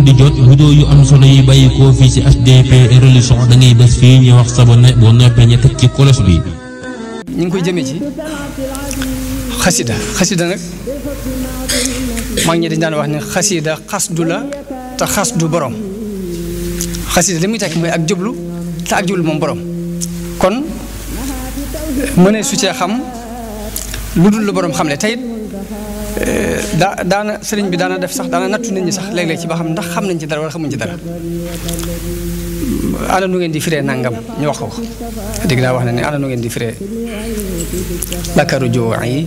di jot vidéo yu am solo yi bàyyi ko fii ci HDP religion da ngay bés fii ñu wax sabone boo noppee ñu teg ci kolos bi. ñu ngi koy jëmee ci xasida nag mag ñi dañ daan wax ne xasida xasdu la te xasdu borom xasida li muy tekki mooy ak jublu te ak jublu moom borom kon mënee su cee xam lu dul lu borom xam le teyit daana sëriñ bi daana def sax daana nattu nit ñi sax léeg-léeg ci ba xam ndax xam nañ ci dara wala xamuñ ci dara ana nu ngeen di firee nangam ñu wax ko dégg naa wax na ne ana nu ngeen di firee lakaru juu'i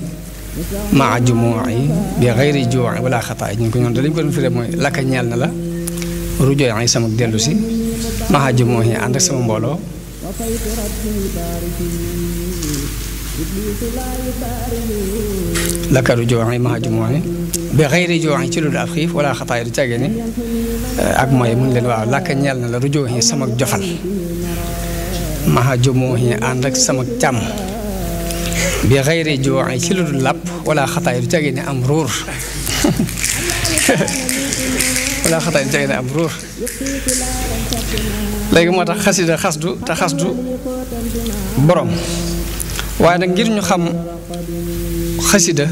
maa jumu'i bi xayri juu'i wala xataa ñu ko ñoon da lañ ko doon firee mooy laka ñeel na la rujoo'i sama dellu si maa jumu'i ànd ak sama mbooloo lakaru juu'i maa jumu'i bi xayri juu'i ci lu dul ab xiif wala xataa du càggee ni ak mooy mun leen waaw laka ñeel na la rujoo'i sama jofal maa jumu'i ànd ak sama càmm bi xayri juu'i ci lu dul làpp wala xataa du càggee ni am ruur wala xataa du càggee ni am ruur léegi moo tax xasida xasdu te xasdu borom waaye nag ngir ñu xam xasida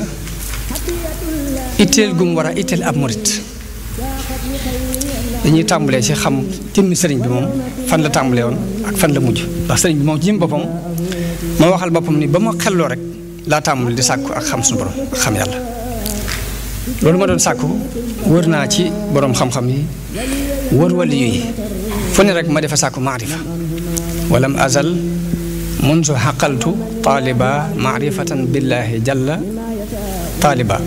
itteel gum war a itteel ab murit dañuy tàmbalee ci xam jëmmi sëriñ bi moom fan la tàmbalee woon ak fan la mujj ndax sëriñ bi moom ci jëm boppam moo waxal boppam ni ba ma xelloo rek laa tàmbali di sàkku ak xam suñu borom ak xam yàlla loolu ma doon sàkku wër naa ci borom xam-xam yi wër wali yi fu ne rek ma defa sàkku maarifa walam azal munzu xaqaltu taaliba maarifatan billahi jalla taaliba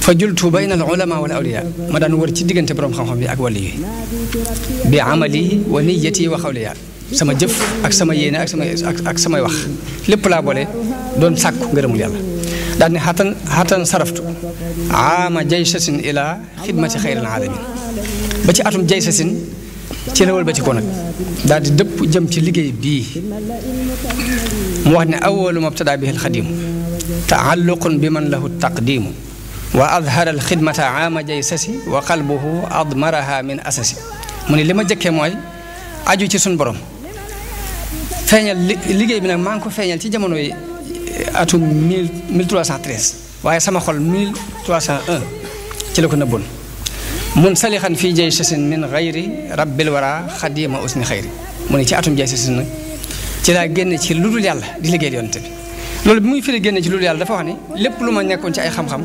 fa jultu bayna al ulama wal awliya ma daan wër ci diggante borom xam-xam yi ak wali yi bi amali wa niyati wa xawliya sama jëf ak sama yéene ak samay wax lépp laa boole doon sàkku ngërëmul yàlla daal ne xatan saraftu aama jaysasin ila xidmati xayril alamin ba ci atum jaysasin ci la wëlbati ko nag daal di dëpp jëm ci liggéey bii mu wax ne awalu mabtada bihi alxadimu taalluqun bi man lahu taqdimu wa adhara alxidmata aama jaysasi wa qalbuhu admaraha min asasi mu ne li ma jëkkee mooy aju ci suñ borom feeñal liggéey bi nag maa ngi ko feeñal ci jamono yi atum 1313 waaye sama xol 1301 ci la ko nëbboon mun salixan fii jay sasin min xayri rabbil wara xadima usni xayri mu ne ci atum jay sasin nag ci laa génn ci lu dul yàlla di liggéey yonent bi loolu bi muy firi génn ci lu dul yàlla dafa wax ni lépp lu ma nekkoon ci ay xam-xam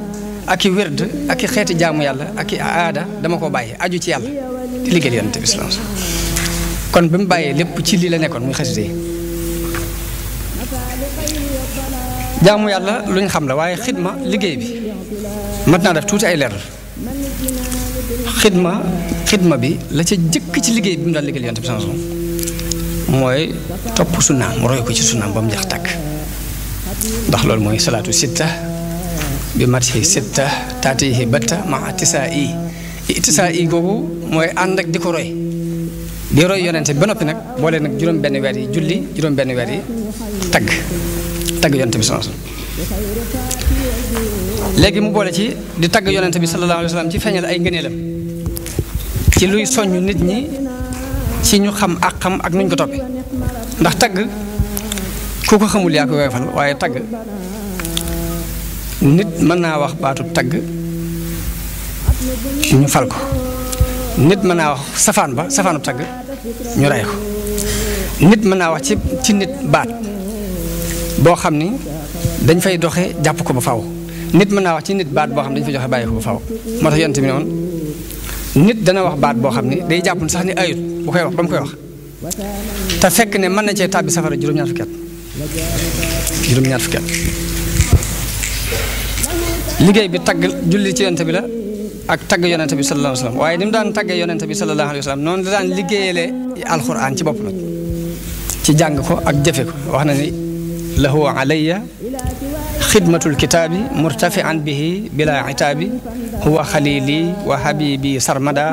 ak i wérd ak i xeeti jaamu yàlla ak i aada dama ko bàyyi aju ci yàlla di liggéey yonent bi salaam kon bi mu bàyyee lépp ci lii la nekkoon muy xasida yi jaamu yàlla lu ñu xam la waaye xidma liggéey bi mat naa def tuuti ay leeral xidma bi la ca jëkk ci liggéey bi mu daan liggéeyal yonent bi sallallahu alayhi wasallam mooy topp sunnaam mu roy ko ci sunnaam ba mu jeex tàkk ndax loolu mooy salaatu sitta bi matihi sitta taatihi batta ma tisaa i googu mooy ànd ak di ko roy di roy yonent bi ba noppi nag boole nag juróom benn weer yi julli juróom benn weer yi tagg yonent bi sallallahu alayhi wasallam léegi mu boole ci di tagg yonent bi sallallahu alayhi wasallam ci feeñal ay ngëneelam ci luy soññ nit ñi ci ñu xam ak xam ak nuñ ko toppe ndax tagg ku ko xamul yaa ko weefal waaye tagg nit mën naa wax baatu tagg ñu fal ko nit mën naa wax safaanu tagg ñu rey ko nit mën naa wax ci nit baat boo xam ni dañ fay doxe jàpp ko ba faw nit mën naa wax ci nit baat boo xam ne dañ fay joxe bàyyi ko ba faw moo tax yonent bi ne woon nit dana wax baat boo xam ni day jàpp sax ni ayut bu koy wax ba mu koy wax te fekk ne mën na cee tàbbi safara juróom-ñaar fukki at liggéey bi tagg julli ci yonent bi la ak tagg yonent bi sallallahu alayhi wa sallam waaye ni mu daan taggee yonent bi sallallahu alayhi wa sallam noonu la daan liggéeyale alxuraan ci bopp nag ci jàng ko ak jëfe ko wax na ni lahu alayya xidmatul kitaabi murtafian bihi bila itaabi huwa xalili wa habibi sarmada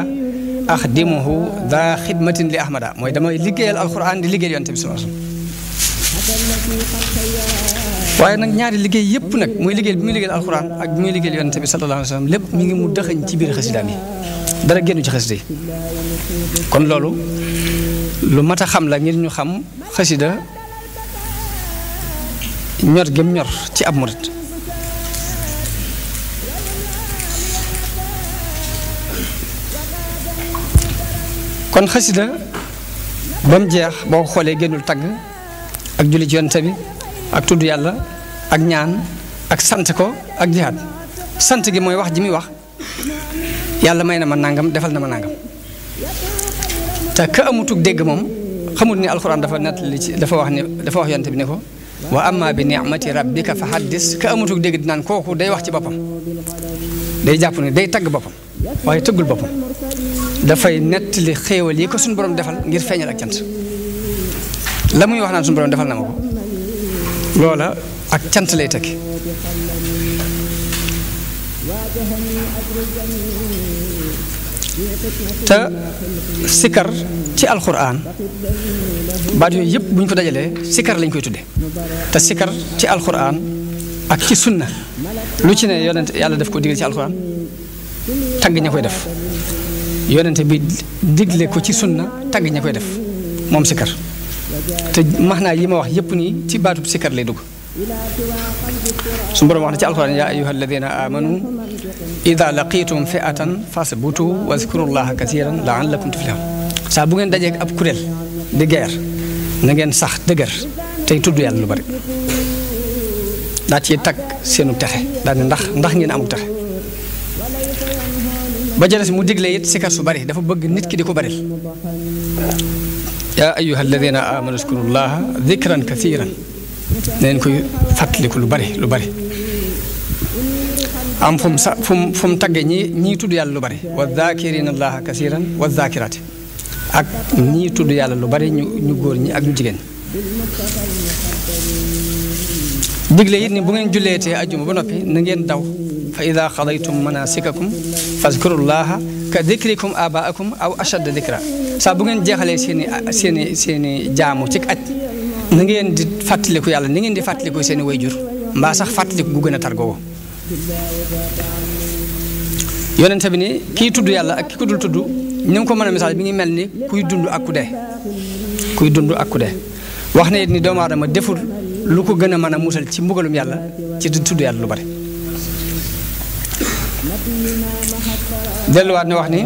axdimuhu da xidmatin li ahmada mooy damay liggéeyal alxuraan di liggéeyal yonent bi sallallahu alayhi wa sallam waaye nag ñaari liggéey yëpp nag muy liggéey bi muy liggéeyal alxuraan ak bi muy liggéeyal yonent bi sallallahu alayhi wa sallam lépp mi ngi mu dëxëñ ci biir xasidaam yi dara génnu ci xasida yi kon loolu lu mat a xam la ngir ñu xam xasida ñor gëm ñor ci ab murit kon xasida ba mu jeex boo ko xoolee génnul tagg ak julli ci yonent bi ak tudd yàlla ak ñaan ak sant ko ak jihaad sant gi mooy wax ji muy wax yàlla may na ma nangam defal na ma nangam te ka amutug dégg moom xamul ni alxuraan dafa nettali ci dafa wax yonent bi ne ko wa amma bi ni'mati rabbika fa haddis ka amutug dégg dinaan kooku day wax ci boppam day jàpp ne day tagg boppam waaye tëggul boppam dafay nettali xéewal yi ko suñu borom defal ngir feeñal ak cant la muy wax naan suñu borom defal na ma ko loola ak cant lay tekki te sikar ci alxuraan baat yooyu yëpp bu ñu ko dajalee sikar lañ koy tudde te sikar ci alxuraan ak ci sunna lu ci ne yonent yàlla def ko digal ci alxuraan tagg ña koy def yonent bi digle ko ci sunna tagg ña koy def moom sikar te max naa yi ma wax yëpp nii ci baatub sikar lay dugg su borom wax na ci alxuraan yaa ayyuha alladina amanu ida laqitum fi'atan fasbutu wazkurullaha kasiran la'allakum tuflihun saa bu ngeen dajee ab kuréel di guerre na ngeen sax dëgër tey tudd yàlla lu bari daa ci tag seenu texe daal ne ndax ngeen amul texe ba jëles mu digle it sikar su bari dafa bëgg nit ki di ko baril yaa ayyuha alladina amanu uzkurullaha dhikran kathiran neen koy fàttaliku lu bari am fu mu tagge ñii tudd yàlla lu bari wa dhakirina allaha kathiran wa dhakirati ak ñii tudd yàlla lu bari ñu góor ñi ak ñu jigéen digle it ni bu ngeen julleetee ajjuma ba noppi na ngeen daw fa ida xadaytum manasikakum fazkurullaha ka dikrikum abaakum aw ashadda dikra saa bu ngeen jeexalee seeni jaamu ci aj na ngeen di fàttaliku yàlla ni ngeen di fàttaliku seeni wayjur mbaa sax fàttaliku gu gën a tar googu yonent bi ni kii tudd yàlla ak ki ko dul tudd ni nga ko mën a misaal bi ngi mel ni kuy dund ak ku dee wax na it ni doomu aadama deful lu ko gën a mën a musal ci mbugalum yàlla ci tudd yàlla lu bari delluwaat ne wax ni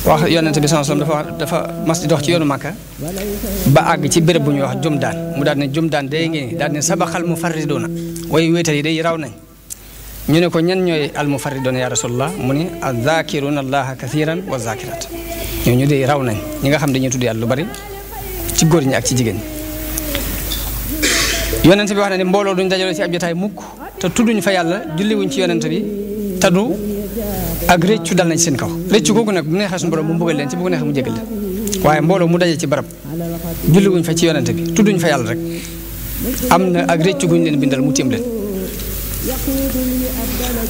wax yonent bi sallallahu alayhi wasallam dafa mas di dox ci yoonu Màkka ba àgg ci béréb bu ñuy wax Jumdaan mu daal ne Jumdaan day ngi daal ne sabaxal mufarriduuna way wéetal yi day raw nañ ñu ne ko ñan ñooy al mufarriduuna ya rasulullah mu ni az-zaakiruna allaha kathiran wa zakirat ñooñu day raw nañ ñi nga xam dañuy tudd yàlla lu bari ci góor ñi ak ci jigéen ñi yonent bi wax na ne mbooloo duñ dajaloo ci ab jotaay mukk te tudduñ fa yàlla julliwuñ ci yonent bi tadu ak réccu dal nañ seen kaw réccu kooku nag bu neexee suñu borom mu mbugal leen ci bu ko neexee mu jégal leen waaye mbooloo mu daje ci barab julliwuñ fa ci yonent bi tudduñ fa yàlla rek am na ak réccu guñ leen bindal mu tiim leen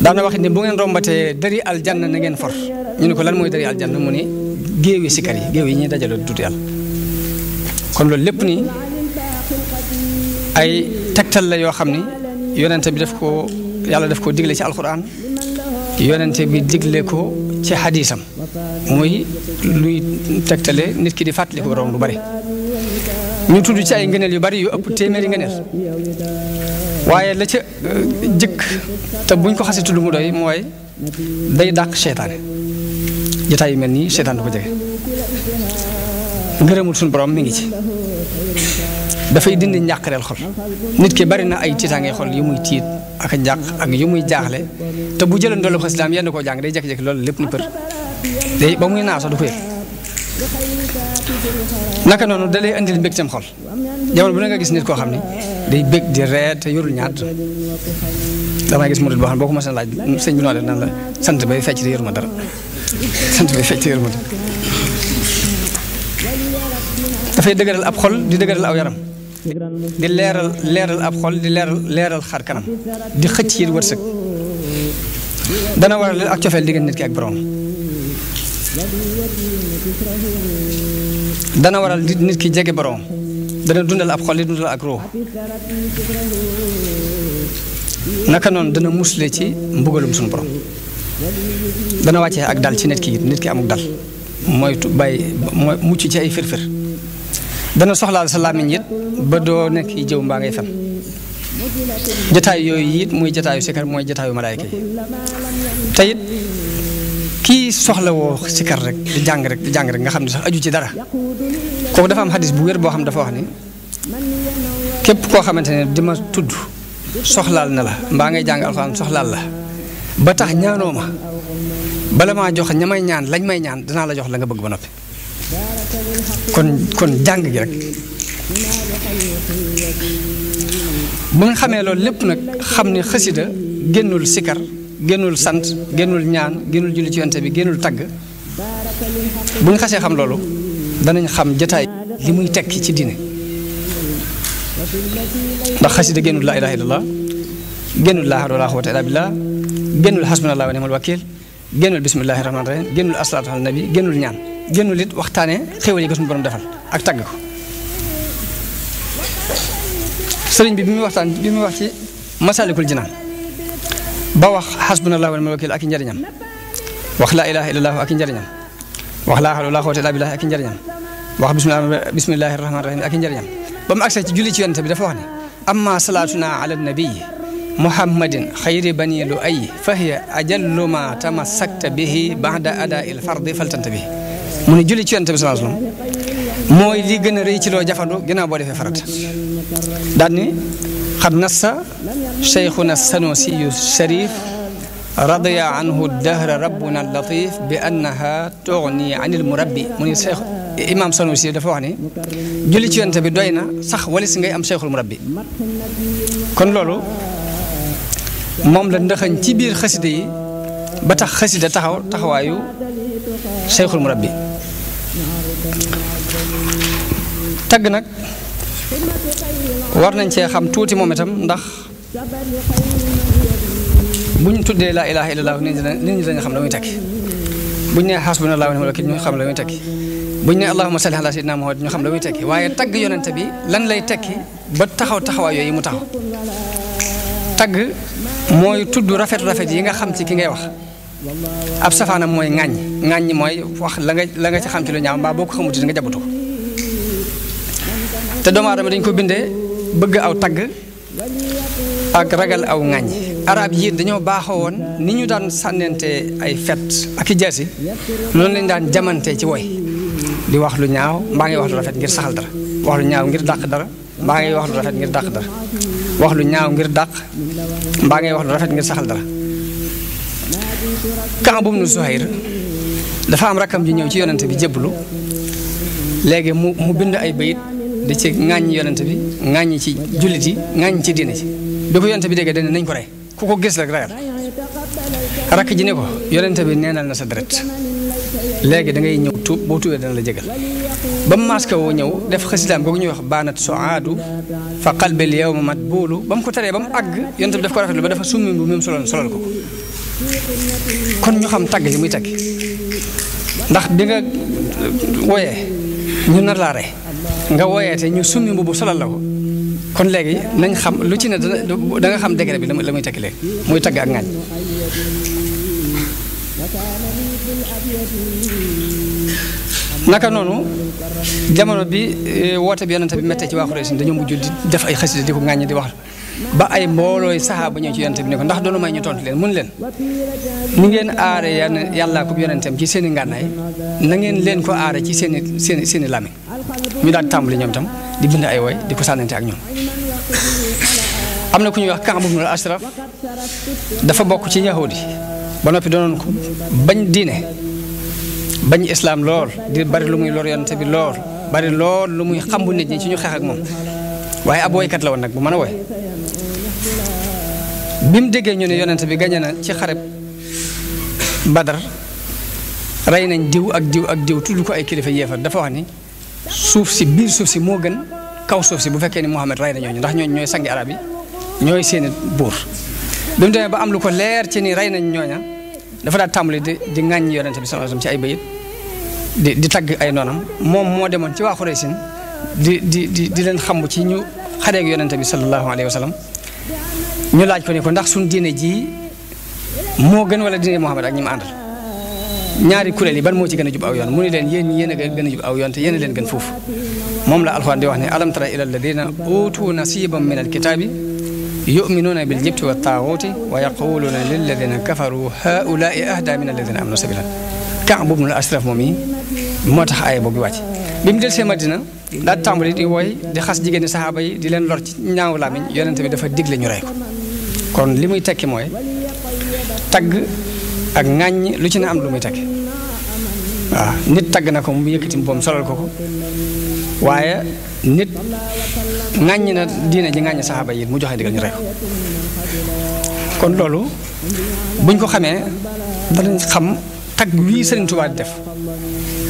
daana wax ni bu ngeen rombatee dari aljanna na ngeen for ñu ne ko lan mooy dari aljanna mu ni géewi sikar yi géew yi ñuy dajaloo di tudd yàlla kon loolu lépp nii ay tegtal la yoo xam ni yonente bi yàlla daf ko digle ci alquran yonente bi digle ko ci xadiisam muy luy tegtale nit ki di fàttali ko borom lu bari ñu tudd ci ay ngëneel yu bari yu ëpp téeméeri ngëneel waaye la ca jëkk te buñ ko xasee tudd mu doy mooy day dàq seytaane jotaay yu mel nii seytaan du ko jege ngërëmul suñu borom mi ngi ci dafay dindi njàqareel xol nit ki bari na ay tiitaangee xol yu muy tiit ak njàq ak yu muy jaaxle te bu jëloon doolu xasidaam yenn koo jàng day jékki-jékki loolu lépp ni për day ba muy naaw sax du ko yëg naka noonu da lay andil mbégteem xol jamono bu ne nga gis nit koo xam ne day bég di ree te yorul ñaar damay gis murid boo xam ne boo ko mos a laaj sëñ bi noo def nan la sant bay fecc te yoruma dara sant bay fecc te yoruma dara dafay dëgëral ab xol di dëgëral aw yaram di leeral ab xol di leeral xar kanam di xëcc yi wërsëg dana waral ak cofeel diggante nit ki ak borom dana waral nit ki jege borom dana dundal ab xol di dundal ak ruux naka noonu dana musle ci mbugalum suñu borom dana wàccee ak dal ci nit ki amuk dal mooy mooy mucc ci ay firfir dana soxlaal sa làmmiñ it ba doo nekk jëw mbaa ngay fen jataay yooyu it muy jataayu sikar mooy jataayu malaayka yi te it kii soxlawoo sikar rek di jàng rek nga xam ne sax aju ci dara kooku dafa am xadis bu wér boo xam dafa wax ni képp koo xamante ne dima tudd soxlaal na la mbaa ngay jàng alxuraan soxlaal la ba tax ñaanoo ma bala maa jox ña may ñaan lañ may ñaan danaa la jox la nga bëgg ba noppi kon jàng gi rek bu nga xamee loolu lépp nag xam ni xasida génnul sikar génnul sant génnul ñaan génnul julli ci yonte bi génnul tagg bu ñu xasee xam loolu danañ xam jataay li muy tekki ci diine ndax xasida génnul laa ilaaha illallah génnul laa hawla wala quwwata illa billah génnul hasbunallahu wa ni'mal wakiil génnul bismillahi rahmaani rahim génnul asalaatu ala nabi génnul ñaan génnul it waxtaane xéwal yi ko suñu borom defal ak tagg ko sëriñ bi muy wax ci masalikul jinaan ba wax hasbunallahu wa ni'mal wakiil ak i njëriñam wax laa ilaaha illallah ak i njëriñam wax laa hawla wala quwwata illa billah ak i njëriñam wax bismillahi rahmaani rahim ak i njëriñam ba mu agsee ci julli ci yonent bi dafa wax ne amma salaatuna ala nabii muhammadin xayri bani lu ay fa hiya ajallu ma tamassakta bihi ba'da adaa'i l-fardi faltanta bihi mu ne julli ci yonent bi sallallahu alayhi wasallam mooy li gën a rëy ci loo jafandu ginnaaw boo defee farata daal ni xad nassa cheikhuna sanusiyu sharif radiya anhu dahra rabbuna latif bi annaha tughni anil murabbi mu ne cheikh imam sanusi dafa wax ni julli ci yonent bi doy na sax walis ngay am cheikhul murabbi kon loolu moom la ndaxañ ci biir xasida yi ba tax xasida taxawaayu cheikhul murabbi tagg nag war nañ cee xam tuuti moom itam ndax bu ñu tuddee laa ilaaha illallah nit ñi dañu xam la muy tekki bu ñu nee hasbunallahu wa ni'mal wakiil ñu xam la muy tekki bu ñu nee allahumma salli ala sayyidina Muhammad ñu xam la muy tekki waaye tagg yonente bi lan lay tekki ba taxawaay yooyu mu taxaw tagg mooy tudd rafet yi nga xam ci ki ngay wax ab safaanam mooy ŋàññ mooy wax la nga ci xam ci lu ñaaw mbaa boo ko xamuti nga jabutu te doomu aadama dañ ko bindee bëgg aw tagg ak ragal aw ŋàññ arab yi dañoo baaxoo woon ni ñu daan sànnente ay fet ak i jaasi loolu lañ daan jamante ci woy di wax lu ñaaw mbaa ngay wax lu rafet ngir saxal dara wax lu ñaaw ngir dàq dara mbaa ngay wax lu rafet ngir dàq dara wax lu ñaaw ngir dàq mbaa ngay wax lu rafet ngir saxal dara Kaab ibnu Zuhayr dafa am rakkam ji ñëw ci yonente bi jébbalu léegi mu bind ay bayit di ci ŋàññi yonente bi ŋàññi ci jullit yi ŋàññi ci diine ci bi ko yonente bi déggee dañ nañ ko rey ku ko gis rek reyal rakk ji ne ko yonente bi neenal na sa deret léegi da ngay ñëw tuub boo tuubee dana la jégal ba mu maska woo ñëw def xasidaam googu ñuy wax baanat soaadu fa qalbil yawma matbuulu ba mu ko taree ba mu àgg yonente bi daf ko rafetlu ba dafa summi bu même solal ko kon ñu xam tagg li muy tagg ndax bi nga woyee ñu nar laa rey nga woyee te ñu summi mbubu solal la ko kon léegi nañ xam lu ci ne da nga xam degré bi la muy tekki léegi muy tagg ak ŋaañ naka noonu jamono bi woote bi yonente bi méttee ci waa Xuraysh dañoo mujj di def ay xasida di ko ŋaañ di wax ba ay mboolooy saxaaba ñëw ci yonente bi ne ko ndax doonu may ñu tontu leen mun leen ni ngeen aare yàllaa ko yonenteem ci seen i ngànnaay na ngeen leen ko aare ci seen i làmmiñ ñu daal tàmbali ñoom itam di bind ay woy di ko sànnante ak ñoom am na ku ñuy wax Kaab ibnul Ashraf dafa bokk ci yahudi ba noppi doonoon ko bañ diine bañ islaam lool di bari lu muy lor yonente bi lool bari lool lu muy xambu nit ñi ci ñu xeex ak moom waaye ab woykat la woon nag bu mën a woy bi mu déggee ñu ne yonente bi gañe na ci xareb Badar rey nañ diw ak diw tudd ko ay kilifa yéefar dafa wax ni biir suuf si moo gën kaw suuf si bu fekkee ni Muhammad rey na ñooñu ndax ñooñu ñooy sangi arab yi ñooy seeni buur bi mu demee ba am lu ko leer ci ni rey nañ ñooña dafa daal tàmbali di ŋàññi yonente bi sallallahu alayhi wasallam ci ay bayit di tagg ay noonam moom moo demoon ci waa Xuraysin di leen xam ci ñu xareeg yonente bi sallallahu alayhi wa sallam ñu laaj ko ne ko ndax suñ diine ji moo gën wala diine Muhammad ak ñi ma àndal ñaari kuréel yi ban moo ci gën a jub aw yoon mu ne leen yéen yéen a gën a jub aw yoon te yéen a leen gën foofu moom la alxuraan di wax ne alam tara ila alladina utu nasiban min alkitabi yuminuuna bil jibti wa taaguuti wa yaquluuna lilladina kafaru haulaai ahda min alladina amanu sabilan Kaab ibnul Ashraf moom yi moo tax aaya boobu wàcc bi mu del see Madina daa tàmbali di wooy di xas jigéeni saxaaba yi di leen lor ci ñaaw làmmiñ yonente bi dafa digle ñu rey ko kon li muy tekki mooy tagg ak ŋàññ lu ci ne am lu muy tekki waaw nit tagg na ko mu yëkkati mboom solal ko waaye nit ŋàññ na diine ji ŋàññ saxaaba yi mu joxe digal ñu rey ko kon loolu buñ ko xamee danañ xam tagg wii Sëriñ Tuubaa di def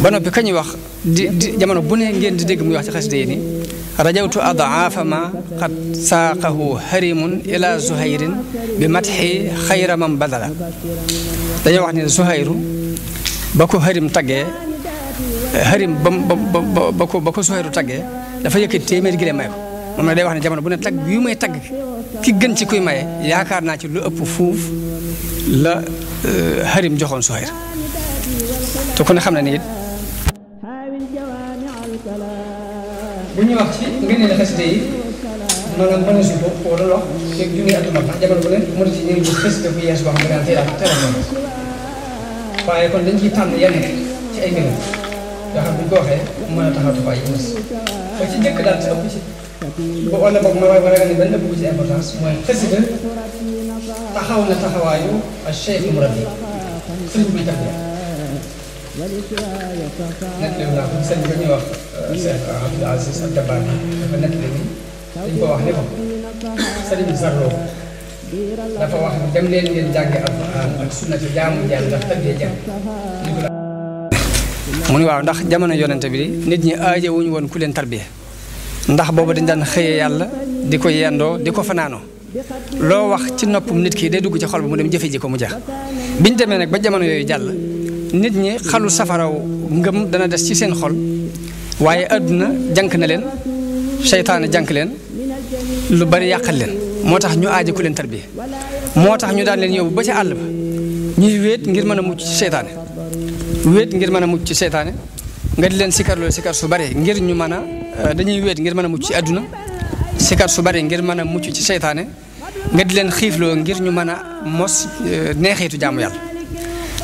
ba noppi kañuy wax di jamono bu ne ngeen di dégg muy wax ci xasida yi ni rajawtu adaafa ma qad saaqahu harimun ila zuhayrin bi matxi xayra man badala dañoo wax ne zuhayru ba ko harim taggee harim ba ko zuhayru taggee dafa yëkkati téeméeri gi may ko moom na day wax ne jamono bu ne tagg yu may tagg ki gën ci kuy maye yaakaar naa ci lu ëpp fuuf la harim joxoon zuhayr te ku ne xam na ni it bu ñuy wax ci ngeen ne xasida yi maanaam mën na si bopp wala wax fekk junni at mag ndax jamono bu ne mu ci ñu ngi gis xasida bu yees boo xam ne daal teel waaye kon dañ ciy tànn yenn ci ay mbir yoo xam ne bu ñu ko waxee mën a taxaw taxawaay yi ba ci njëkk daal ci ëpp ci wala boog ma nga ne benn ëpp ci importance mooy xasida taxaw na taxawaayu ak cheikh murabbi sëriñ bi tax nettali naa ko sëñ bi ñuy wax Cheikh Abdoul Aziz Al Dabakh dafa nettali ni dañ ko wax ne ko sëriñ Zarro dafa wax ni dem leen ngeen jàngi alquran ak sunna ci jaamu Yàlla ndax tëggee jàng mu ni waaw ndax jamono yonente bi nit ñi aaje wuñu woon ku leen tarbiya ndax boobu dañ daan xëyee yàlla di ko yendoo di ko fanaanoo loo wax ci noppum nit ki day dugg ci xol ba mu dem jëfe ji ko mu jeex biñ demee nag ba jamono yooyu jàll nit ñi xalu safaraw ngëm dana des ci seen xol waaye àdduna jànk na leen seytaane jànk leen lu bari yàqal leen moo tax ñu aaje ku leen tarbiya moo tax ñu daan leen yóbbu ba ci àll ba ñuy wéet ngir mën a mucc ci seytaane wéet ngir mën a mucc ci seytaane nga di leen sikar loolu sikar su bari ngir ñu mën a dañuy wéet ngir mën a mucc ci àdduna sikar su bari ngir mën a mucc ci seytaane nga di leen xiifloo ngir ñu mën a mos neexiitu jaamu yàlla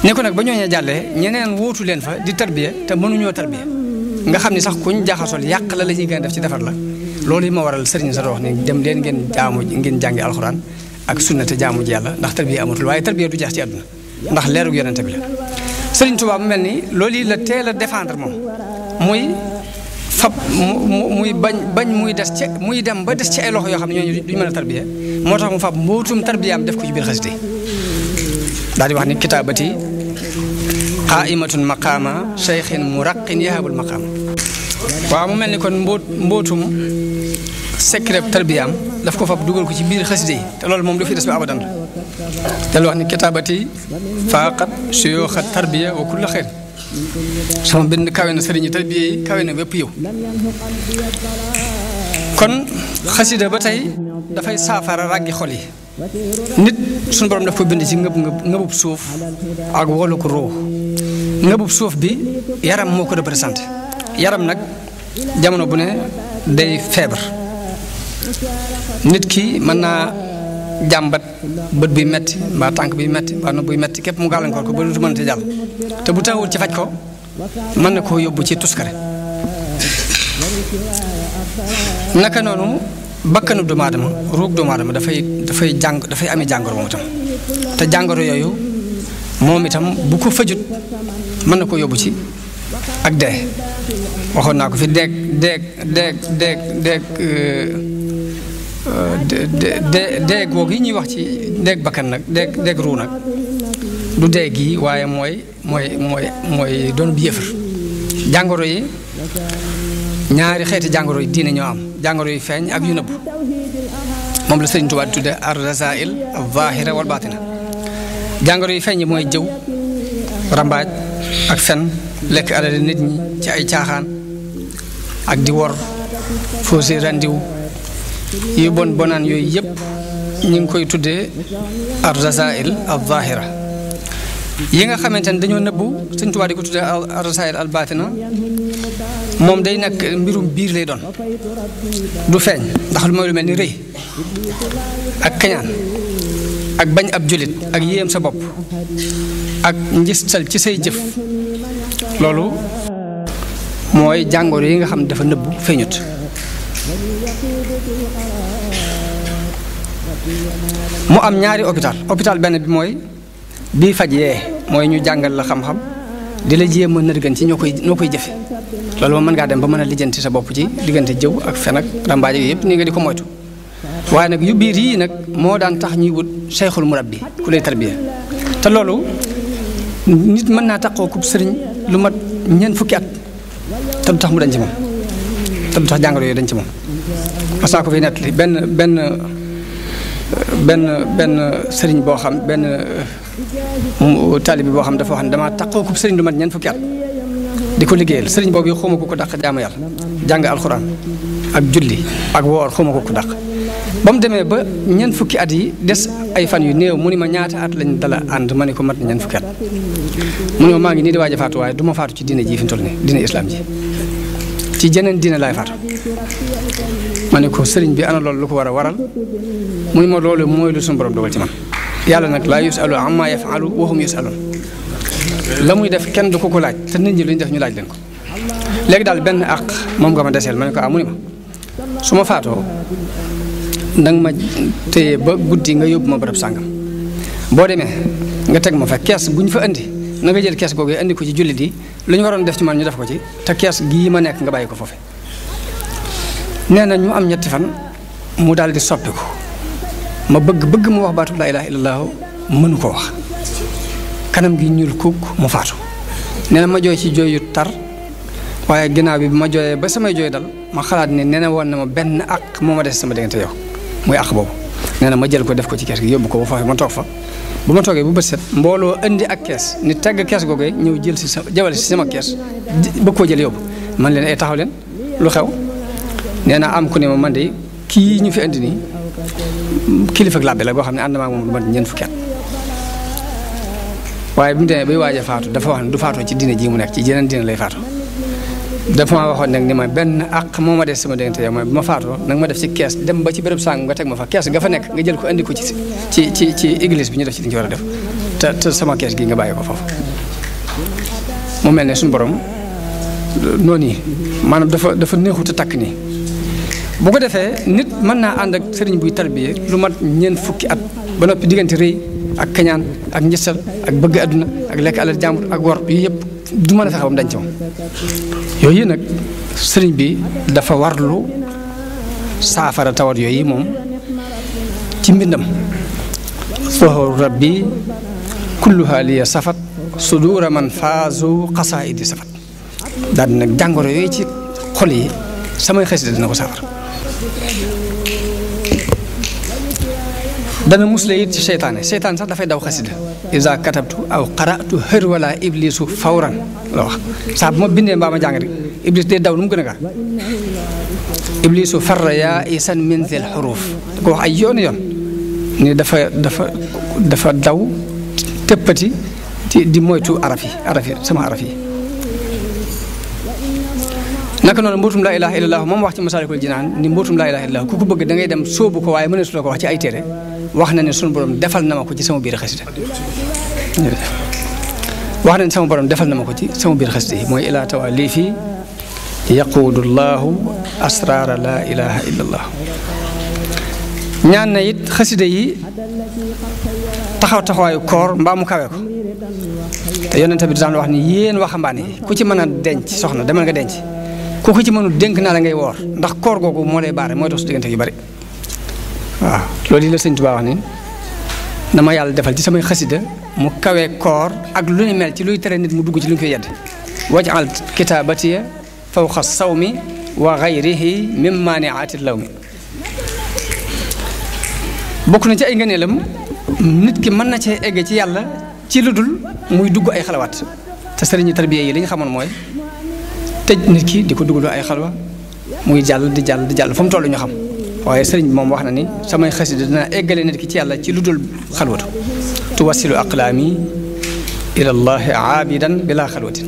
ne ko nag ba ñooñee jàllee ñeneen wóotu leen fa di tarbiya te mënuñoo tarbiya nga xam ni sax kuñ jaxasool yàq la ñuy gën a def ci defar la loolu yi ma waral sëriñ sa wax ni dem leen ngeen jàngi alxuraan ak sunna te jaamu ji yàlla ndax tarbiya amatul waaye tarbiya du jeex ci àdduna ndax leerug yonente bi la sëriñ Tuubaa mu mel ni loolu yi la teel a défendre moom muy fab muy bañ muy des ci muy dem ba des ci ay loxo yoo xam ne ñooñu duñ mën a tarbiya moo tax mu fab mbootum tarbiyaam def ko ci biir xasida daal di wax ni kitaabati qaimatun maqaama cheikhin muraqin yahabul maqaama waaw mu mel ni kon mbootum secret tarbiyaam daf ko fab dugal ko ci biir xasida yi te loolu moom du fi des ba abadan te lu wax ni kitaabati faaqat suyuuxa tarbiya wa kulla xeer sama bind kawe na sëriñu tarbiya yi kawe na bépp yow kon xasida ba tey dafay saafara ràggi xol yi nit suñu borom daf ko bind ci ngëbub suuf ak wolu ko ruux ngëbub suuf bi yaram moo ko représenté yaram nag jamono bu ne day feebar nit ki mën naa jàmbat bët buy metti mbaa tànk buy metti mbaa nopp buy metti képp mu gàllankoor ko ba du mënati jàll te bu tawul ci faj ko mën na koo yóbbu ci tuskare naka noonu bakkanu doomu aadama ruug doomu aadama dafay amee jàngoro moom itam te jàngoro yooyu moom itam bu ko fajut mën na ko yóbbu ci ak dee waxoon naa ko fi deeg googu yi ñuy wax ci deeg bakkan nag deeg ruu nag du deeg yi waaye mooy doon bi yëfër jàngoro yi ñaari xeeti jàngoro yi diine ñoo am jàngoro yu feeñ ak yu nëbb moom la Sëriñ Tuubaa tudde ar-rasaa'il az-zaahira wal baatina jàngoro yu feeñ yi mooy jëw rambaaj ak fen lekk alal nit ñi ci ay caaxaan ak di wor faussé rendiw yu bonaan yooyu yëpp ñu ngi koy tuddee ar-rasaa'il az-zaahira yi nga xamante ne dañoo nëbbu Sëñ Tuubaa di ko tuddee ar-rasaa'il al-baatina moom day nekk mbirum biir lay doon du feeñ ndax lu mooy lu mel ni rëy ak kañaan ak bañ ab jullit ak yéem sa bopp ak njistal ci say jëf loolu mooy jàngoro yi nga xam ne dafa nëbbu feeñut mu am ñaari hôpital benn bi mooy bii faj yee mooy ñu jàngal la xam-xam di la jéem a nërgan ci noo koy jëfe loolu moom mën ngaa dem ba mën a lijjanti sa bopp ci diggante jëw ak fen ak rambaaj yëpp ni nga di ko moytu waaye nag yu biir yii nag moo daan tax ñuy wut sayxul murabbi ku lay tarbiya te loolu nit mën naa taxoo kub sëriñ lu mat ñeent fukki at te du tax mu dañ ci moom te du tax jàngoro yooyu dañ ci moom mas naa ko fi nettali benn sëriñ boo xam benn taalibi boo xam dafa wax ne damaa taxoo kub sëriñ lu mat ñeent fukki at di ko liggéeyal sëriñ boobu yi xawma ko dàq jaamu yàlla jàng alxuraan ak julli ak woor xawma ko dàq ba mu demee ba ñeent fukki at yi des ay fan yu néew mu ni ma ñaata at lañ dala ànd ma ne ko mat na ñeent fukki at mu ne ma maa ngi nii di waaj a faatu waaye du ma faatu ci diine ji fi mu toll nii diine islam ji ci jeneen diine laay faatu ma ne ko sëriñ bi ana loolu lu ko war a waral mu ne ma loolu mooy lu suñu borom dogal ci man yàlla nag laa yusalu amma yafalu wa hum yusalun la muy def kenn du ko laaj te nit ñi lu ñu def ñu laaj leen ko léegi daal benn àq moom nga ma deseel ma ne ko mu ni ma su ma faatoo nanga ma téye ba guddi nga yóbbu ma bërëb sàngam boo demee nga teg ma fa kees bu ñu fa indi na nga jël kees googu indi ko ci jullit yi lu ñu waroon def ci man ñu def ko ci te kees gii ma nekk nga bàyyi ko foofu nee na ñu am ñetti fan mu daal di soppiku ma bëgg mu wax baatu laa ilaaha illallaah mënu ko wax kanam gi ñuul kuk mu faatu nee na ma jooy ci jooy yu tar waaye ginnaaw bi ma jooyee ba samay jooy dal ma xalaat ne nee na woon na ma benn àq moo ma des sama diggante yow muy àq boobu nee na ma jël ko def ko ci kees gi yóbbu ko ba foofu ma toog fa bu ma toogee bu bët set mbooloo indi ak kees ni tegg kees googee ñëw jël si jawale si sama kees bëgg koo jël yóbbu man leen ay taxaw leen lu xew nee na am ku ne ma man de kii ñu fi indi nii kilifa ak làbbe la goo xam ne ànd maa moom lu mat ñeent fukki at waaye bi mu demee bay waaj a faatu dafa wax ne du faatoo ci diine ji mu nekk ci jeneen diine lay faatu dafa ma waxoon nag ni ma benn àq moo ma des sama diggante yow mooy bu ma faatoo nag ma def ci kees dem ba ci béréb sàng nga teg ma fa kees nga fa nekk nga jël ko andi ko ci église bi ñu def ci li ñu ci war a def te sama kees gi nga bàyyi ko foofu mu mel ne suñu borom noonu yi maanaam dafa neexut a takk nii bu ko defee nit mën naa ànd ak sëriñ buy tarbiye lu mat ñeent fukki at ba noppi diggante rëy ak kañaan ak njësal ak bëgg àdduna ak lekk alal jàmbur ak wor yu yëpp du mën a fexe ba mu dañ ci moom yooyu nag sëriñ bi dafa warlu saafara tawat yooyu moom ci mbindam fahu rabbi kulluha liya safat sudura man faazu xasaidi safat daal di nag jàngoro yooyu ci xol yi samay xasida dina ko saafara dana musle it ci seytaane sax dafay daw xasida isa katabtu aw qara'tu hër wala iblisu fawran la wax saa bu ma bindee mbaa ma jàng rek iblis day daw nu mu gën a gaaw iblisu farra yaa isan min zil xuruuf da ko wax ay yoon ni dafa daw tëppati di moytu araf yi sama araf yi naka noonu mbootum laa ilaaha illallaah moom wax ci masaalikul jinaan ni mbootum laa ilaaha illallaah ku ko bëgg da ngay dem sóobu ko waaye mëneesu la ko wax ci ay téere wax na ne sunu borom defal na ma ko ci sama biir xasida wax na ne sama borom defal na ma ko ci sama biir xasida yi mooy ilaa tawa lii fii yaquudullaahu asraara laa ilaaha illallaah ñaan na it xasida yi taxawaayu koor mbaa mu kawe ko te yonent bi daan wax ni yéen waxambaane yi ku ci mën a denc soxna demal nga denc ku ko ci mënu dénk naa la ngay woor ndax koor googu moo lay baare mooy dox su diggante yu bari waaw loolu yi la Sëñ Tuubaa wax ni na ma yàlla defal ci samay xasida mu kawee koor ak lu ni mel ci luy tere nit mu dugg ci lu ñu koy yedd waj'al kitaabatiya fawqa sawmi wa ghayrihi min maani'aati lawmi bokk na ci ay ngëneelam nit ki mën na cee egg ci yàlla ci lu dul muy dugg ay xalawaat te sëriñu tarbiya yi li ñu xamoon mooy tëj nit ki di ko duggaloo ay xalwa muy jàll di jàll fu mu toll ñu xam waaye sëriñ bi moom wax na ni samay xasida dina eggale nit ki ci yàlla ci lu dul xalwatu tuwasilu aqlaami ila llahi aabidan bila xalwatin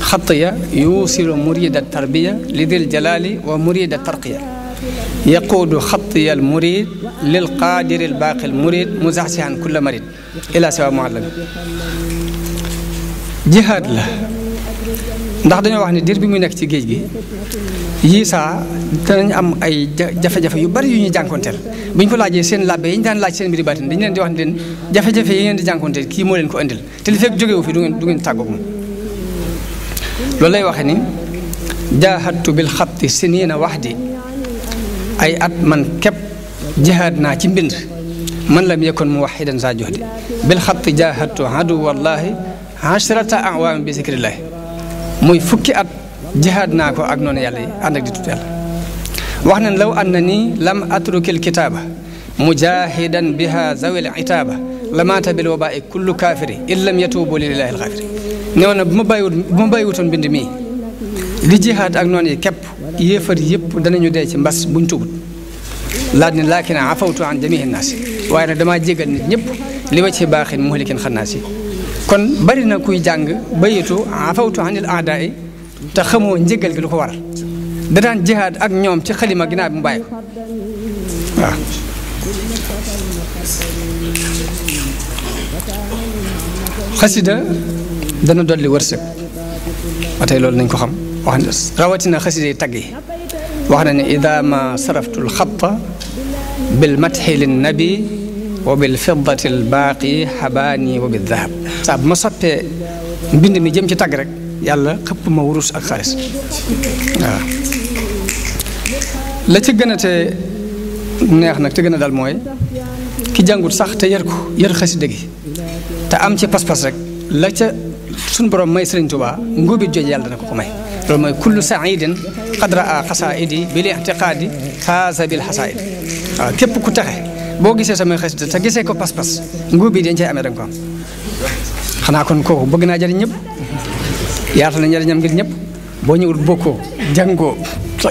xatiya yuusilu murida tarbiya li dil jalaali wa murida tarqiya yaquudu xatiya al murid lil qaadiri al baaqi al murid muzaxsihan kulla marid ila siwa muallami jihaad la ndax dañoo wax ne diir bi muy nekk ci géej gi yii saa danañ am ay jafe-jafe yu bari yu ñuy jànkonteel bu ñu ko laajee seen labbe yi ñu daan laaj seen mbiri baatin dañu leen di wax ne leen jafe-jafe yi ngeen di jànkonteel kii moo leen ko indil te li fekk jógewu fi du ngeen tàggoog moom loolu lay waxee ni jaahadtu bil xatti siniina waxdi ay at man képp jihaad naa ci mbind man lam yakun muwaxidan saa juhdi bil xatti jaahadtu adu wallahi ashrata awaam bi zikrillahi muy fukki at jihaad naa ko ak noonu yàlla yi ànd ak di tudd yàlla wax nañ law anna nii lam atrukil kitaaba mujahidan biha zawil itaaba lamaata bil wabaa'i kullu kaafiri in lam yatuubu lillahi alxaafiri nee na bu ma bàyyiwutoon bind mii di jihaad ak noonu yi képp yéefar yëpp danañu dee ci mbas buñ tubut laaj ne laakin afawtu an jamihi naasi waaye nag damaa jégal nit ñëpp li wa ci baaxin muhlikin xannaasi kon bari na kuy jàng bayitu afawtu anil a'daa'i te xamoo njëgal gi lu ko waral da daan jihaad ak ñoom ci xalima ginnaaw bi mu bàyyi ko waaw xasida dana dolli wërsëg ba tey loolu nañ ko xam wax na rawatina xasida yi tagg yi wax na ne ida ma saraftu lxata bil matxi lin nabi wa bil fiddati l baaqi xabaani wa bil dahab saa bu ma soppee mbind mi jëm ci tagg rek yàlla xëpp ma wurus ak xaalis waaw la ci gën a te neex nag te gën a dal mooy ki jàngut sax te yar xasida gi te am ci pas-pas rek la ca suñu borom may Sëriñ Tuubaa ngóobit jooju yàlla dana ko may loolu mooy kullu saidin qadra a xasaidi bil itiqaadi faasa bil xasaid waaw képp ku texe boo gisee samay xasida te gisee ko pas-pas ngóobit dañ cay amee da nga ko am xanaa kon kooku bëgg naa jëriñ ñëpp yaatal na njëriñam ngir ñëpp boo ñëwul bokkoo jàngoo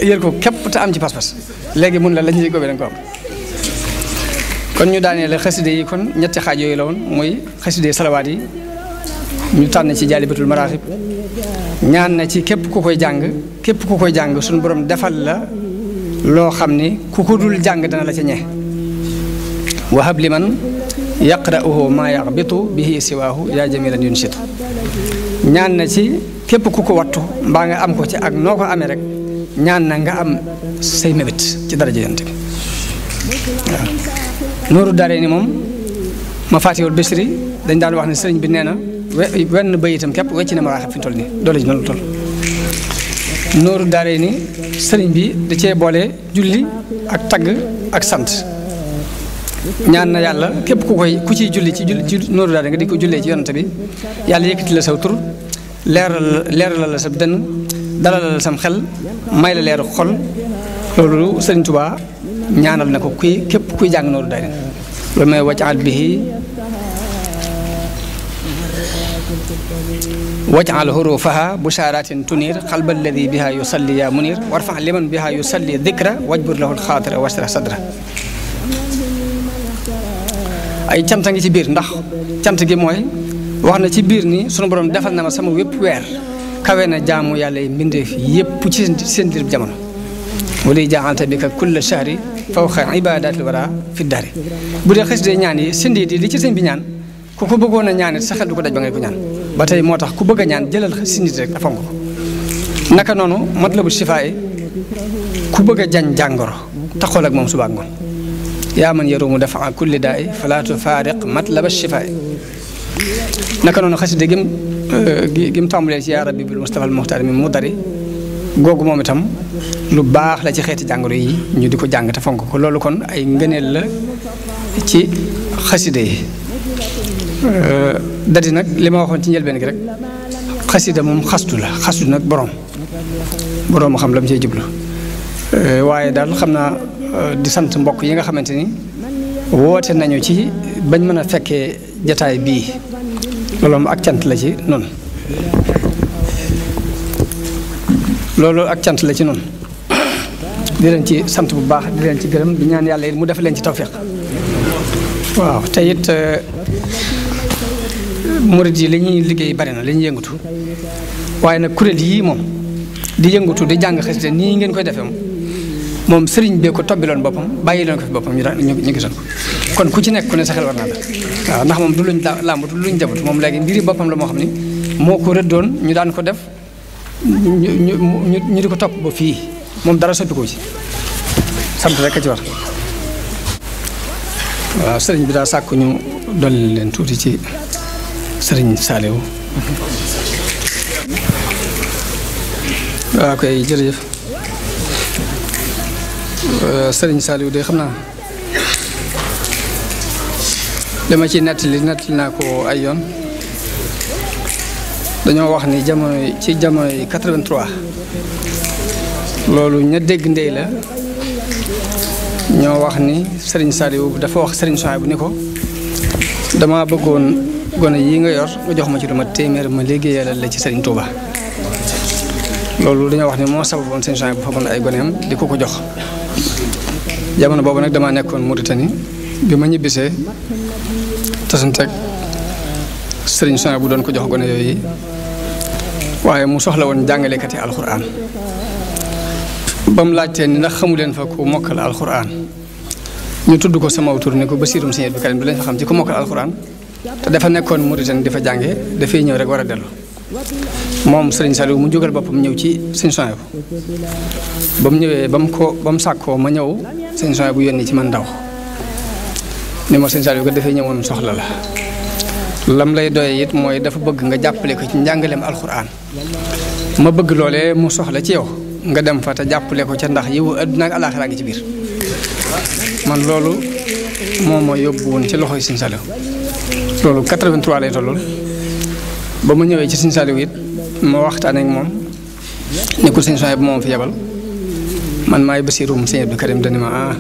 yër ko képp te am ci pas-pas léegi mun la lañ ciy góobee da nga ko am kon ñu daanee la xasida yi kon ñetti xaaj yooyu la woon mooy xasida salawaat yi ñu tànn ci jaalibatul maraaxib ñaan na ci képp ku koy jàng suñu borom defal la loo xam ni ku ko dul jàng dana la ca ñee wahab liman yaqra'uhu maa yaxbitu bihi siwaahu yaa jamilan yunshit ñaan na ci képp ku ko wattu mbaa nga am ko ci ak noo ko amee rek ñaan na nga am say mébét ci daraja yonent bi waaw nooru daaree ni moom ma faatiwul bisri dañ daan wax ne sëriñ bi nee na wenn bayitam képp wecc na maraaxib fi mu toll nii doole ji noonu toll nooru daaree ni sëriñ bi da cee boole julli ak tagg ak sant ñaan na yàlla képp ku ciy julli ci nooru daaree nga di ko jullee ci yonent bi yàlla yëkkati la saw tur leeral la sa dënn dalal la sam xel may la leeru xol loolu sëriñ Tuubaa ñaanal na ko képp kuy jàng nooru daaree loolu mooy waj'al bihi waj'al hurufaha bushaaratin tunir qalba alladi biha yusalli ya munir warfa liman biha yusalli dikra wajbur lahu alxaatira washrah sadra ay cant ngi ci biir ndax cant gi mooy wax na ci biir ni sunu borom defal na ma sama wépp weer kawe na jaamu yàlla yi mbindeef yépp ci seen diir jamono wali ja'alta bika kulla shahri fawqa ibadatil wara fi dari bu dee xasida ñaan yi sindi di li ci sëñ bi ñaan ku ko bëggoon a ñaanit sa xel du ko daj ba ngay ko ñaan ba tey moo tax ku bëgg a ñaan jëlal sindi rek a fonk ko naka noonu matlabu shifaa yi ku bëgg a jañ jàngoro taxool ak moom suba ak ngoon yaa man yarumu dafa kulli daa i fala tufaariq matlaba shifaa yi naka noonu xasida gim tàmbalee ci yaa rabbi bil mustafa al muxtaar mi mu dari googu moom itam lu baax la ci xeeti jàngoro yi ñu di ko jàng te fonk ko loolu kon ay ngëneel la ci xasida yi dadi nag li ma waxoon ci njëlbeen gi rek xasida moom xastu nag boroom xam la mu cee jublu waaye daal xam naa di sant mbokk yi nga xamante ni woote nañu ci bañ mën a fekkee jataay bii loolu moom ak cant la ci noonu di leen ci sant bu baax di leen ci gërëm di ñaan yàlla it mu def leen ci tawfiq waaw te it murid yi li ñuy liggéey bari na li ñuy yëngatu waaye nag kuréel yii moom di yëngatu di jàng xasida nii ngeen koy defee moom sëriñ bee ko tobbiloon boppam bàyyi leen ko fi boppam ñu gisoon ko kon ku ci nekk ku ne sa xel war naa dal waaw ndax moom du luñ làmb du luñ jabut moom léegi mbiri boppam la moo xam ni moo ko rëddoon ñu daan ko def ñu di ko topp ba fii moom dara soppi ko ci sant rek a ci war waaw sëriñ bi daal sàkku ñu dolli leen tuuti ci sëriñ Saliou waaw koy jërëjëf sëriñ Saliou de xam naa dama ci nettali naa ko ay yoon dañoo wax ni jamono yi 83 loolu ña dégg ndey la ñoo wax ni sëriñ Saliou dafa wax sëriñ Souhaïbou bu ni ko dama bëggoon gone yi nga yor nga jox ma ci lu ma téeméer ma liggéeyalal la ci sëriñ Touba loolu dañoo wax ni moo sababoon sëriñ Souhaïbou bu foogoon ay goneem di ko jox jamono boobu nag damaa nekkoon Mauritanie bi ma ñibbisee tasanteeg sëriñ Souhaïbou bu doon ko jox gone yooyu waaye mu soxla woon jàngalekati alxuraan ba mu laajtee ni ndax xamu leen fa ku mokkal alxuraan ñu tudd ko sama tur ne ko Basiirum Sëñ Abdou Karim bi lañ fa xam ci ku mokkal alxuraan te dafa nekkoon Mauritanie di fa jànge dafay ñëw rek war a dellu moom sëriñ Saliou mu jógal boppam ñëw ci sëñ Souhaïbou ba mu ñëwee ba mu sàkkoo ma ñëw sëñ Souhaïbou bu yónni ci man ndaw ni ma sëñ Saliou ko dafay ñëwoon soxla la lam lay doye it mooy dafa bëgg nga jàppale ko ci njàngaleem alxuraan ma bëgg loolee mu soxla ci yow nga dem fa te jàppale ko ca ndax yiwu àdduna ak alaaxira ngi ci biir man loolu moom moo yóbbu woon ci loxoy sëñ Saliou loolu 83 lay tollool ba ma ñëwee ci sëñ Saliou it ma waxtaan ak moom nekkul sëñ Souhaïbou moom fi yebal man maay Basiirum Sëñ Abdou Karim dani ma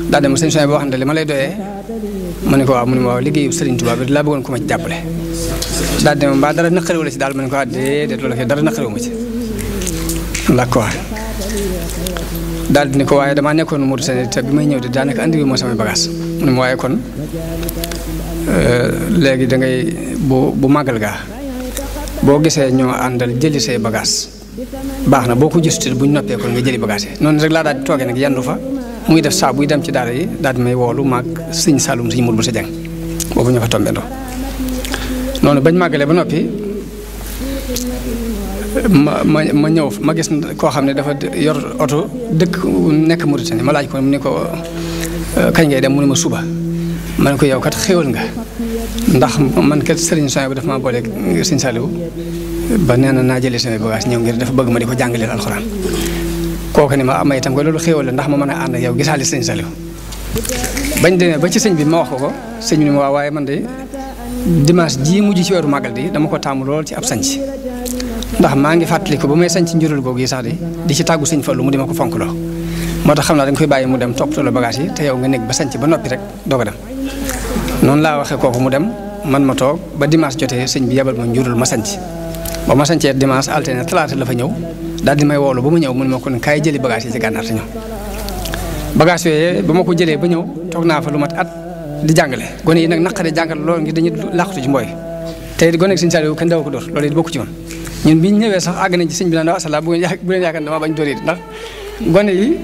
daa dem sëñ Souhaïbou boo xam ne li ma lay doyee ma ne ko waaw mu ne ma waaw liggéeyu Sëriñ Tuubaa bi laa bëggoon ko ma ci jàppale daal di ma mbaa dara naqariwu la ci daal ma ne ko déedéet loolu dara naqariwu ma ci la ko wax daal di ne ko waaye damaa nekkoon Mauritanie te bi may ñëw de daanaka andi moo samay bagage mu ne ma waaye kon léegi da ngay bu màggal gaa boo gisee ñoo àndal jëli say bagage baax na boo ko gisut buñ noppee kon nga jëli bagage yi noonu rek laa daal di toogee nag yandu fa muy def saa buy dem ci daara yi daal di may woolu maag sëñ Saloum sëñ Mourou Boussa Dieng boobu ñu fa tombendoo noonu bañ màggalee ba noppi ma ñëw ma gis koo xam ne dafa yor oto dëkk nekk Mauritanie ma laaj ko mu ne ko kañ ngay dem mu ne ma suba ma ne ko yow kat xéwal nga ndax man kat Serigne Souhaïbou dafa maa boole sëñ Saliou ba nee na naa jëlee samay bagage ñëw ngir dafa bëgg ma di ko jàngaleel alxuraan kooku ni ma am itam ko loolu xéwal la ndax ma mën a ànd ak yow gisaale sëñ Saliou bañ demee ba ci sëñ bi ma wax ko sëñ bi ni ma waaw waaye man de dimanche jii mujj ci weeru màggal di dama ko taamu lool ci ab sanc ndax maa ngi fàttaliku ba may sanc njurul googu yi sax di ci tàggu sëñ Fallu mu di ma ko fonkloo moo tax xam naa dañ koy bàyyi mu dem toppatoo la bagage yi te yow nga nekk ba sanc ba noppi rek doog a dem noonu laa waxee kooku mu dem man ma toog ba dimanche jotee sëñ bi yebal ma njurul ma sanc ba ma sancee dimanche altine talaata la fa ñëw daal di may woolu ba mu ñëw mu ne ma kon kaay jëli bagage yi ci gànnaar te ñëw bagage yooyu ba ma ko jëlee ba ñëw toog naa fa lu mat at di jàngale gone yi nag naqare jàngal loolu ngir dañuy làqatu ci mbooy tey gone ak sëñ Saliou kenn daw ko dóor loolu it bokku ci woon ñun bi ñu ñëwee sax àgg nañ ci sëñ bi naan asalaam bu leen yaakaar dama bañ dóor yi ndax gone yi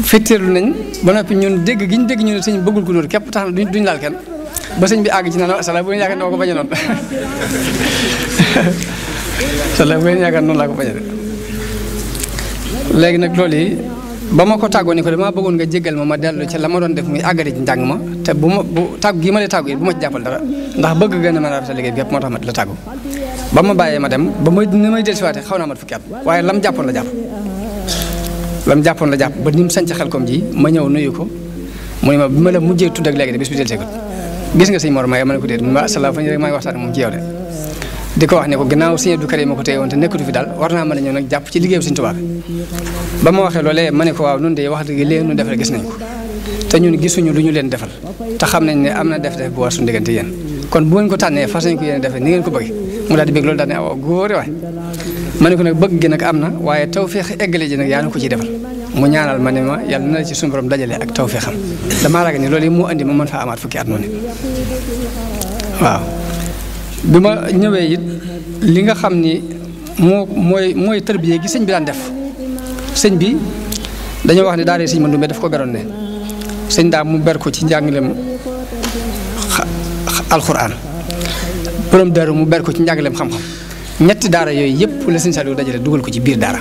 fitteerlu nañ ba noppi ñun dégg gi ñu dégg ñu ne sëñ bëggul ko dóor képp tax duñ laal kenn ba sëñ bi àgg ci naan asalaam bu leen yaakaar dama ko bañ a noonu asalaam bu leen yaakaar noonu laa ko bañ a léegi nag loolu yi ba ma ko tàggoo ni ko damaa bëggoon nga jéggal ma dellu ci la ma doon def muy àggale ci njàng ma te bu tàggu gii ma lay tàggu yi bu ma ci jàppal dara ndax bëgg gën a mën a rafetal liggéey bi yëpp moo tax ma la tàggu ba ma bàyyee ma dem ba ni may dellusiwaatee xaw naa mat fukki at waaye lam jàppoon la jàpp ba ni mu sanc Xelkom ji ma ñëw nuyu ko mu ne ma bi ma la mujjee tudd ak léegi de bis bi delluseegut gis nga sëñ Mor Maye ma ne ko déet ma asalaam fa ñu rek maa ngi waxtaan moom ci yow de di ko wax ne ko gannaaw sëñ Abdou Karim ma ko téye woon te nekkatu fi daal war naa mën a ñëw nag jàpp ci liggéeyu sëñ Tuubaa ba ma waxee loolee ma ne ko waaw nun de wax dëgg léegi nu defal gis nañ ko te ñun gisuñu lu ñu leen defal te xam nañ ne am na def bu war suñu diggante yéen kon bu ngeen ko tànnee fas nañ ko yéen defee ni ngeen ko bëgg mu daal di bëgg loolu daal ne waaw góore waay ma ne ko nag bëgg gi nag am na waaye taw feex eggale ji nag yaa na ko ciy defal mu ñaanal ma ne ma yàlla na la ci suñu borom dajale ak tawfeexam damaa ragal ni loolu yi moo andi ma mën faa amaat fukki at noonu waaw bi ma ñëwee it li nga xam ni mooy tërbiye gi sëñ bi daan def sëñ bi dañoo wax ne daara sëñ Mandumbe daf ko beroon ne sëñ daa mu ber ko ci njàngaleem alxuraan borom daaru mu ber ko ci njàngaleem xam-xam ñetti daara yooyu yëpp la sëñ Saliou dajale dugal ko ci biir daara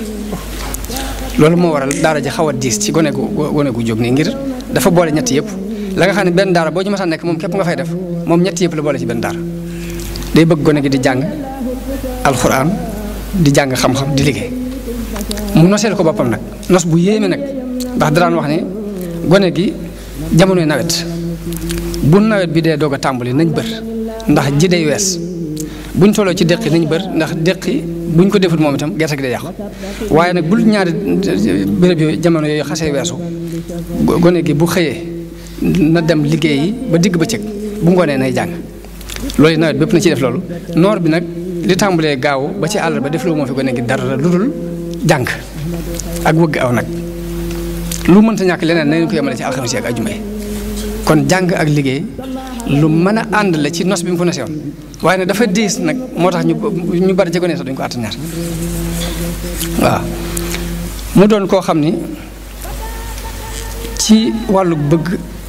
loolu moo waral daara ji xaw a diis ci gone gu jóg nii ngir dafa boole ñetti yëpp la nga xam ne benn daara boo ci mës a nekk moom képp nga fay def moom ñetti yëpp la boole ci benn daara day bëgg gone gi di jàng alxuraan di jàng xam-xam di liggéey mu noseel ko boppam nag nos bu yéeme nag ndax daraan wax ne gone gi jamonoy nawet bu nawet bi dee doog a tàmbali nañ bër ndax ji day wees buñ tolloo ci déqi nañ bër ndax déqi buñ ko deful moom itam gerte gi day yàqu waaye nag bul ñaari béréb yooyu jamono yooyu xasee weesu gone gi bu xëyee na dem liggéeyi ba digg bëccëg bu ngoonee nay jàng loolu nawet bépp na ciy def loolu noor bi nag li tàmbalee gaaw ba ci àll ba def loo moo fi gone gi dara lu dul jàng ak wëgg aw nag lu mënta ñàkk leneen na ngeen ko yemale ci alxames yi ak ajuma yi kon jàng ak liggéey lu mën a ànd la ci nos bi mu ko nosee woon waaye nag dafa diis nag moo tax ñu bari ci gone sax duñ ko àttan ñaar waaw mu doon koo xam ni ci wàllu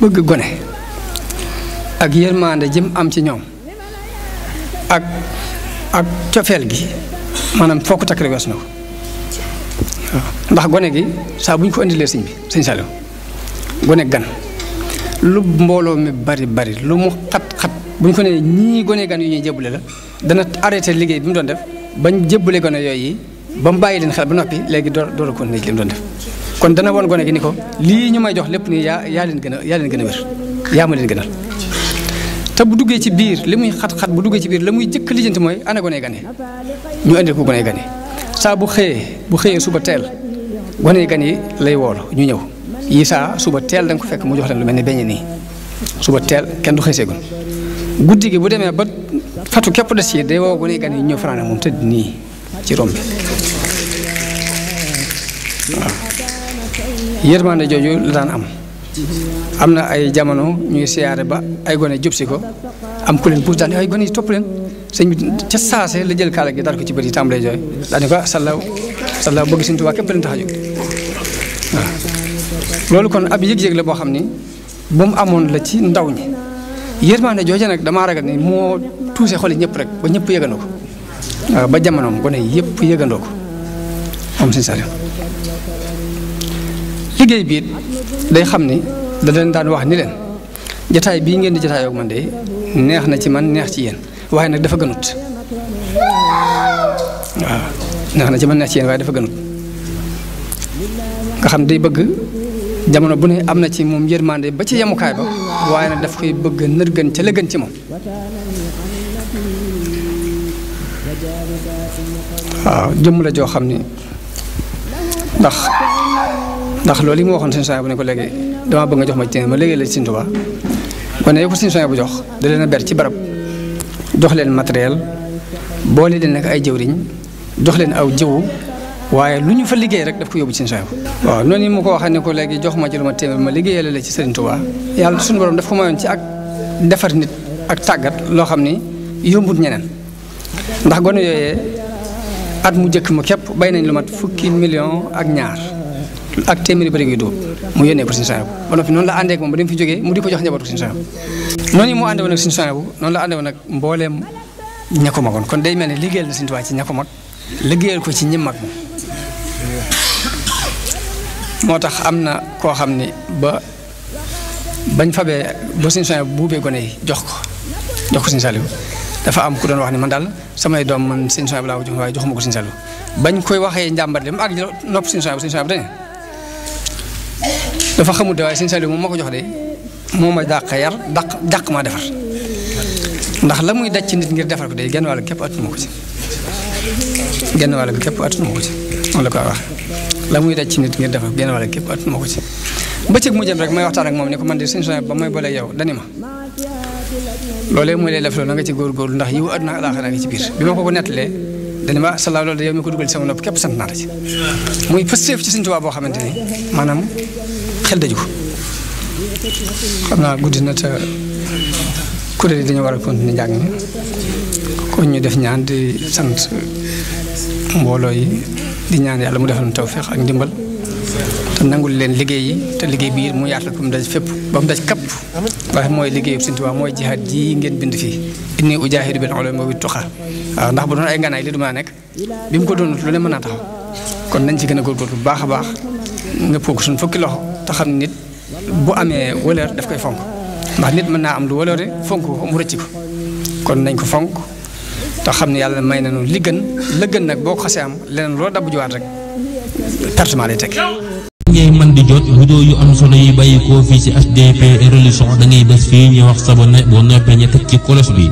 bëgg gone ak yërmande jëm am ci ñoom ak cofeel gi maanaam foo ko takk rek weesu na ko waaw ndax gone gi saa bu ñu ko indilee sëñ bi sëñ Saliou gone gan lu mbooloo mi bari lu mu xat bu ñu ko nee ñii gone gan yu ñuy jébbale la dana arrêté liggéey bi mu doon def bañ jébbale gone yooyu ba mu bàyyi leen xel ba noppi léegi door a continuer li mu doon def kon dana woon gone gi ni ko lii ñu may jox lépp nii yaa leen gën a wér yaa ma leen gënal te bu duggee ci biir li muy xat-xat bu duggee ci biir la muy jëkk lijjanti mooy ana gone gane ñu indil ko gone gane saa bu xëyee suba teel gone gan yi lay woolu ñu ñëw yi saa suba teel da nga ko fekk mu jox leen lu mel ni beñe nii suba teel kenn du xëy seegun guddi gi bu demee ba fatu képp des ci day woo gone gan yi ñëw fanaan moom tëdd nii ci romb bi waaw yërmande jooju la daan am na ay jamono ñuy siyaare ba ay gone jub si ko am ku leen puus daan ay gone yi topp leen sëñ bi ca saase la jël kaala gi dar ko ci bët yi tàmbalee jooy daal di ko sallaaw bëgg Sëñ Tuubaa képp leen tax a jóg waaw loolu kon ab yëg-yëg la boo xam ni bu mu amoon la ci ndaw ñi yërmande jooju nag damaa ragal ni moo tuuse xol yi ñëpp rek ba ñëpp yëgandoo ko waaw ba jamonoom gone yëpp yëgandoo ko moom Sëñ Saliou liggéey bi day xam ni da leen daan wax ni leen jataay bii ngeen di jataayoo ak man de neex na ci man neex ci yéen waaye nag dafa gënut waaw neex na ci man neex ci yéen waaye dafa gënut nga xam day bëgg jamono bu ne am na ci moom yërmande ba ci yemukaay ba waaye nag daf koy bëgg nërgën ca la gën ci moom waaw jëmm la joo xam ni ndax loolu yi mu waxoon Sëñ Suhaybu bu ne ko léegi dama bëgg nga jox ma ci ma léegi la ci Sëñ Tuubaa kon ne ko Sëñ Suhaybu bu jox da leen a ber ci barab jox leen matériel boole leen nag ay jëwriñ jox leen aw jiwu waaye lu ñu fa liggéey rek daf ko yóbbu ci Sëñ Suhaybu waaw noonu yi mu ko waxee ne ko léegi jox ma ci lu ma téeméer ma liggéeyale la ci Sëriñ Tuubaa yàlla suñu borom daf ko mayoon ci ak defar nit ak tàggat loo xam ni yombut ñeneen ndax gone yooyee at mu jëkk mu képp bay nañ lu mat fukki million ak ñaar ak téeméeri bëri gi dugub mu yónnee ko Sëñ Suhaybu ba noppi noonu la àndee ak moom ba dem fi jógee mu di ko jox njabootu Sëñ Suhaybu noonu yi mu àndewoon ak Sëñ Suhaybu noonu la àndewoon ak mbooleem ña ko magoon kon day mel ne liggéeyal na Sëñ Tuubaa ci ña ko mag liggéeyal ko ci ñi mag moom moo tax am na koo xam ni bañ fabee ba Sëñ Suhaybu buubee gone yi jox ko Sëñ Saliou dafa am ku doon wax ni man daal samay doom man Sëñ Suhaybu laa ko jox waaye joxuma ko Sëñ Saliou bañ koy waxee njàmbat dem ak nopp Sëñ Suhaybu dañu dafa xamul de waaye Sëñ Saliou moom ma ko jox de moo ma dàq yar dàq maa defar ndax la muy daj ci nit ngir defar ko de genn wàll képp attuma ko ci genn wàll bi képp attuma ko ci moom la koy wax la muy daj ci nit ngir defar genn wàll képp attuma ko ci bëccëg mu jëm rek may waxtaan ak moom ni ko man de Sëñ Suhaybu ba may boole yow dani ma loolee mooy lay def loolu na nga ci góorgóorlu ndax yiw àdduna ak àllaaxira nga ci biir bi ma ko nettalee dañu ma sallallahu loolu yow mi ko dugal ci sama nopp képp sant naa la ci muy pësteef ci Sëñ Tuubaa boo xamante ni maanaam xel daju ko xam naa guddi na te kuréel yi dañu war a continuer njàng mi kon ñu def ñaan di sant mbooloo yi di ñaan yàlla mu defal ñu tawfeex ak ndimbal te nangul leen liggéey yi te liggéey bi mu yaatal ko mu daj fépp ba mu daj kapp waaye mooy liggéeyu Sëñ Tuubaa mooy jihaad ji ngeen bind fii inni ujaahidu bil ulumi wa tuqa waaw ndax bu doon ay nganaay li du mën a nekk bi mu ko doon lu ne mën naa taxaw kon nañ ci gën a góorgóorlu bu baax a baax nga poog suñu fukki loxo te xam nit bu amee wëleer daf koy fonk ndax nit mën naa am lu wëleere fonk ko mu rëcc ko kon nañ ko fonk te xam ne yàlla may nañu li gën la gën nag boo ko xasee am leneen loo dabb juwaat rek pertement lay teg. ngay man di jot vidéo yu am solo yi bàyyi koo fii ci HDP Religion da ngay bés fii ñu wax sabonné boo noppee ñu teg ci cloche bi